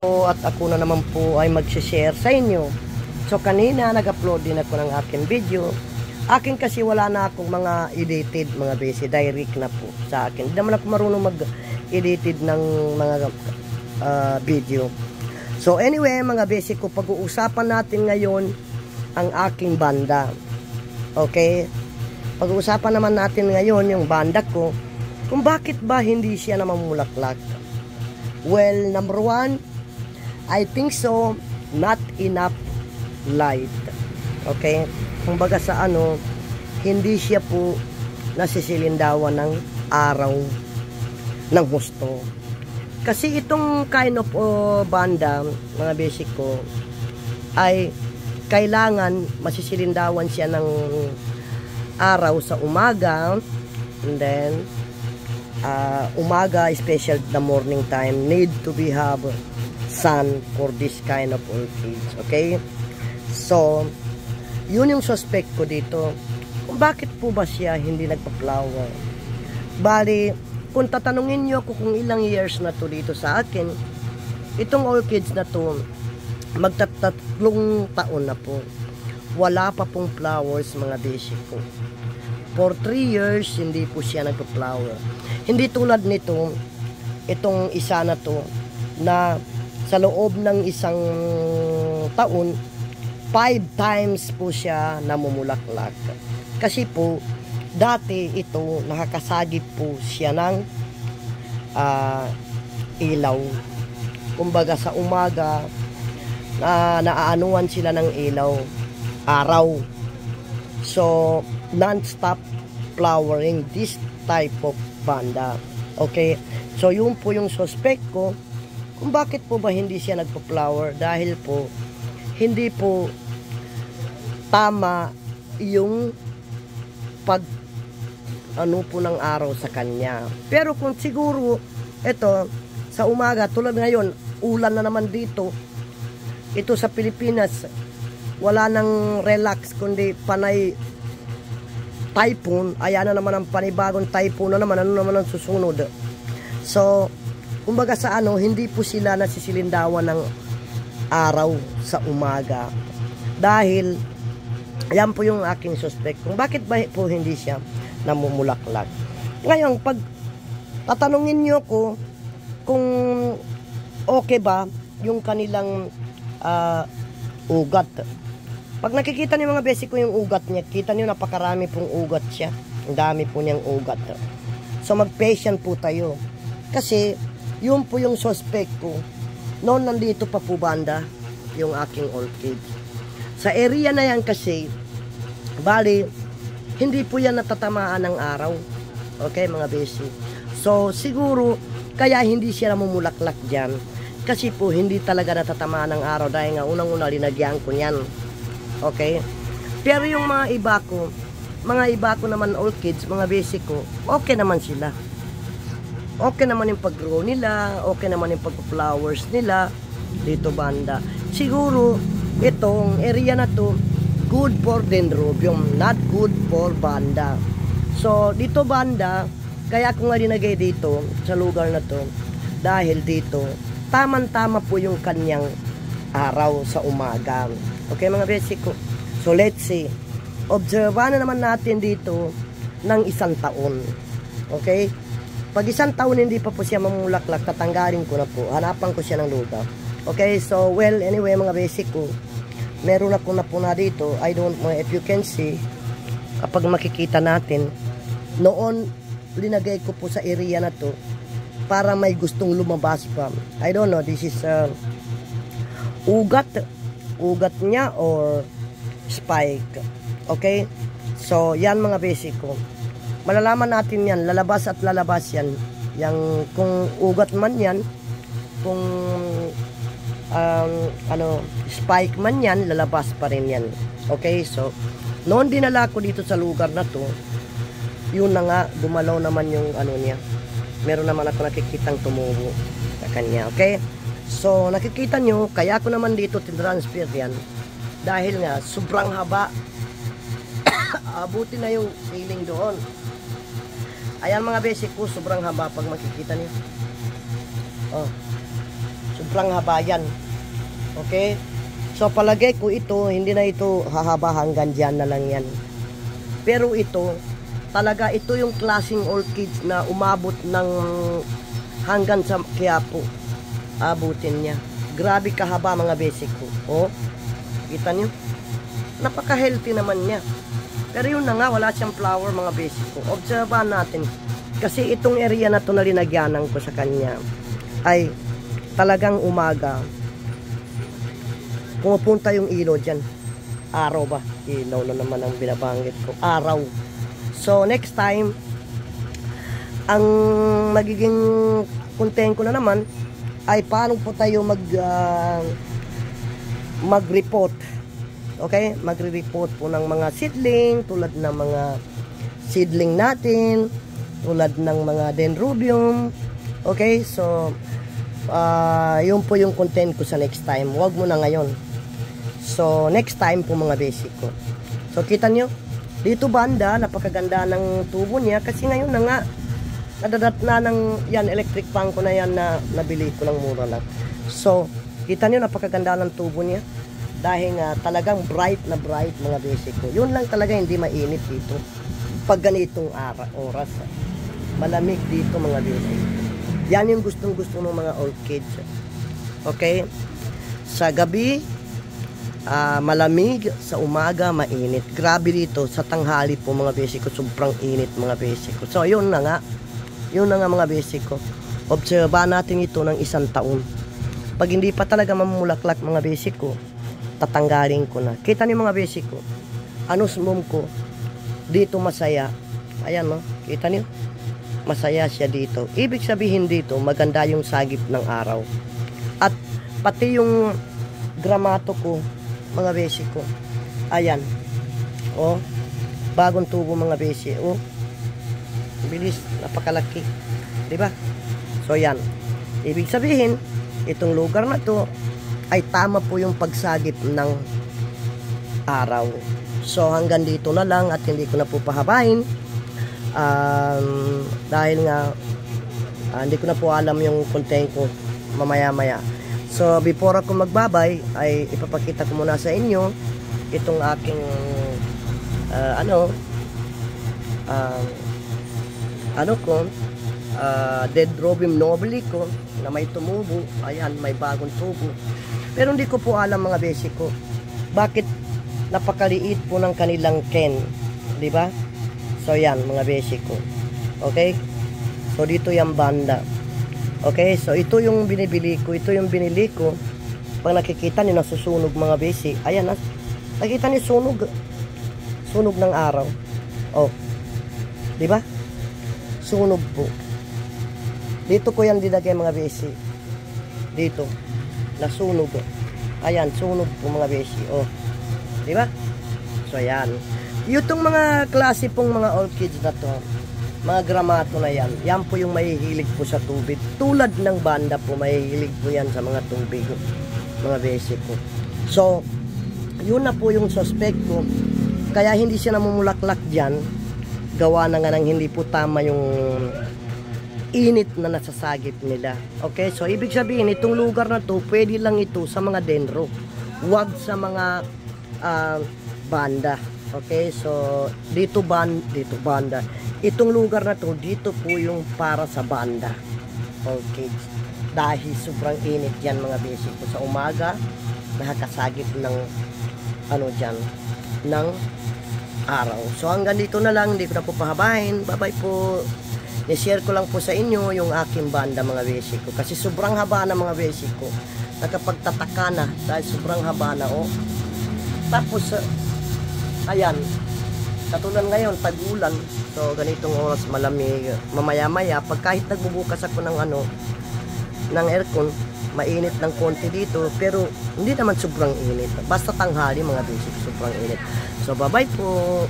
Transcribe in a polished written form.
At ako na naman po ay mag-share sa inyo. So kanina nag-upload din ako ng aking video. Akin kasi wala na akong mga edited, mga basic, direct na po sa akin. Hindi naman ako marunong mag-edited ng mga video. So anyway, mga basic ko, pag-uusapan natin ngayon ang aking banda. Okay? Pag-uusapan naman natin ngayon yung banda ko, kung bakit ba hindi siya namumulaklak. Well, number one, I think so, not enough light. Okay? Kumbaga sa hindi siya po nasisilindawan ng araw ng husto. Kasi itong kind of banda, mga basic ko, ay kailangan masisilindawan siya ng araw sa umaga, and then umaga, especially the morning time, need to be have sun for this kind of orchids. Okay? So, yun yung suspect ko dito. Kung bakit po ba siya hindi nagpa-flower? Bali, kung tatanungin nyo ako kung ilang years na to dito sa akin, itong orchids na to, magtatatlong taon na po. Wala pa pong flowers, mga basic ko. For 3 years, hindi po siya nagpa-flower. Hindi tulad nito, itong isa na to, na sa loob ng isang taon, 5 times po siya namumulaklak. Kasi po, dati ito, nakakasagip po siya ng ilaw. Kumbaga sa umaga, naaanuan sila ng ilaw, araw. So, non-stop flowering this type of banda. Okay? So, yun po yung suspect ko kung bakit po ba hindi siya nagpa-flower. Dahil po, hindi po tama yung pag po ng araw sa kanya. Pero kung siguro, ito, sa umaga, tulad ngayon, ulan na naman dito, ito sa Pilipinas, wala nang relax, kundi panay typhoon. Ayan na naman ang panibagong typhoon na naman, ano naman ang susunod. So, kumbaga sa hindi po sila nasisilindawan ng araw sa umaga. Dahil, yan po yung aking suspect. Kung bakit ba po hindi siya namumulaklak. Ngayon, pag tatanungin nyo ko kung okay ba yung kanilang ugat. Pag nakikita niyo mga basic ko yung ugat niya, kita niyo napakarami pong ugat siya. Ang dami po niyang ugat. So, mag-patient po tayo. Kasi, yun po yung suspect ko. Noon nandito pa po banda, yung aking orchid. Sa area na yan kasi, bali, hindi po yan natatamaan ng araw. Okay, mga basic. So, siguro, kaya hindi siya namumulaklak dyan. Kasi po, hindi talaga natatamaan ng araw. Dahil nga, unang-una, linagyan ko yan. Okay? Pero yung mga iba ko naman orchids, mga basic ko, okay naman sila. Okay naman yung pag-grow nila, okay naman yung pag-flowers nila dito banda. Siguro, itong area na to, good for dendrobium, not good for banda. So, dito banda, kaya ko nga linagay dito, sa lugar na to, dahil dito, tamang-tama po yung kanyang araw sa umaga. Okay, mga basic ko. So, let's see. Obserbahan na naman natin dito ng 1 taon. Okay? Pag 1 taon hindi pa po siya mamulaklak, tatanggalin ko na po. Hanapan ko siya ng lugar. Okay? So, well, anyway, mga basic ko, meron ako na po na dito. I don't know if you can see. Kapag makikita natin, noon, linagay ko po sa area na to para may gustong lumabas pa. I don't know, this is ugat niya or spike. Okay? So, yan mga basic ko. Malalaman natin yan. Lalabas at lalabas yan. Yang, kung ugat man yan, kung spike man yan, lalabas pa rin yan. Okay? So, noon dinala ko dito sa lugar na to, yun na nga, dumalaw naman yung niya. Meron naman ako nakikitang tumubo sa kanya. Okay? So, nakikita nyo, kaya ko naman dito tinransfer yan. Dahil nga, sobrang haba. Abuti na yung ceiling doon. Ayan mga basic ko, sobrang haba pag makikita nyo. Oh. sobrang haba yan. Okay? So palagay ko ito, hindi na ito hahaba hanggang dyan na lang yan. Pero ito, talaga ito yung klaseng orchids na umabot ng hanggang sa Quiapo. Abutin niya. Grabe kahaba mga basic ko. Oh, kita nyo? Napaka-healthy naman niya. Pero yun na nga, wala siyang flower mga basic ko. Obserbahan natin. Kasi itong area na to na linagyanan ko sa kanya ay talagang umaga. Pumupunta yung ilaw dyan. Araw ba? Ilaw na naman ang binabanggit ko. Araw. So, next time, ang magiging content ko na naman ay paano po tayo mag-report. Okay? Magre-report po ng mga seedling, tulad ng mga seedling natin, tulad ng mga dendrobium. Okay? So, yun po yung content ko sa next time. Huwag mo na ngayon. So, next time po mga basic ko. So, kita nyo, dito banda, napakaganda ng tubo niya. Kasi ngayon na nga, nadadat na ng, yan, electric fan ko na yan na nabili ko ng mura lang. So, kita nyo, napakaganda ng tubo niya. Dahil nga, talagang bright na bright mga basic ko. Yun lang talaga hindi mainit dito. Pag ganitong oras. Malamig dito mga basic. Yan yung gustong gusto ng mga orchids. Okay? Sa gabi, malamig, sa umaga mainit. Grabe dito sa tanghali po mga basic ko, sobrang init mga basic ko. So yun na nga mga basic ko. Obserbahan natin ito ng 1 taon. Pag hindi pa talaga mamulaklak mga basic ko, tatanggalin ko na. Kita niyo mga basic ko, anosmum ko dito masaya. Ayan no, kita niyo, masaya siya dito. Ibig sabihin dito maganda yung sagip ng araw. At pati yung gramato ko mga basic ko, ayan, oh, bagong tubo mga basic, oh, bilis, napakalaki, diba? So yan, ibig sabihin itong lugar na to ay tama po yung pagsagip ng araw. So hanggang dito na lang at hindi ko na po pahabain, dahil nga hindi ko na po alam yung content ko mamaya-maya. So, before ako magbabay, ay ipapakita ko muna sa inyo itong aking Dendrobium nobile ko na may tumubo. Ayan, may bagong tubo. Pero hindi ko po alam mga basic ko, bakit napakaliit po ng kanilang ken, di ba? So, yan mga basic ko. Okay? So, dito yung banda. Okay, so ito yung binibili ko, ito yung binili ko. Pag nakikita niyo nasusunog mga basic, ayan na, nakikita niyo sunog ng araw. Oh, di ba? Sunog po. Dito ko yan dinagay mga basic. Dito, nasunog. Ayan, sunog po mga basic. Oh, di ba? So ayan. Itong mga klase pong mga orchids na to, mga gramato na yan, yan po yung mahihilig po sa tubig. Tulad ng banda po, mahihilig po yan sa mga tubig, mga basic po. So, yun na po yung suspect ko. Kaya hindi siya namumulaklak dyan, gawa na nga ng hindi po tama yung init na nasasagip nila. Okay, so ibig sabihin, itong lugar na to, pwede lang ito sa mga dendro. Huwag sa mga banda. Okay, so dito banda. Itong lugar na to, dito po yung para sa banda. Okay, dahil sobrang init yan mga basic ko. Sa umaga, nakakasagip ng dyan, ng araw. So hanggang dito na lang, hindi ko na po pahabain. Bye bye po. I-share ko lang po sa inyo yung aking banda mga basic ko. Kasi sobrang haba na mga basic ko. Nakapagtataka na dahil sobrang haba na, oh. Tapos, ayan, katulad ngayon, tag-ulan. So, ganitong oras malamig. Mamaya-maya, pag kahit nagbubukas ako ng ng aircon, mainit ng konti dito. Pero, hindi naman sobrang init. Basta tanghali mga basic, sobrang init. So, bye-bye po.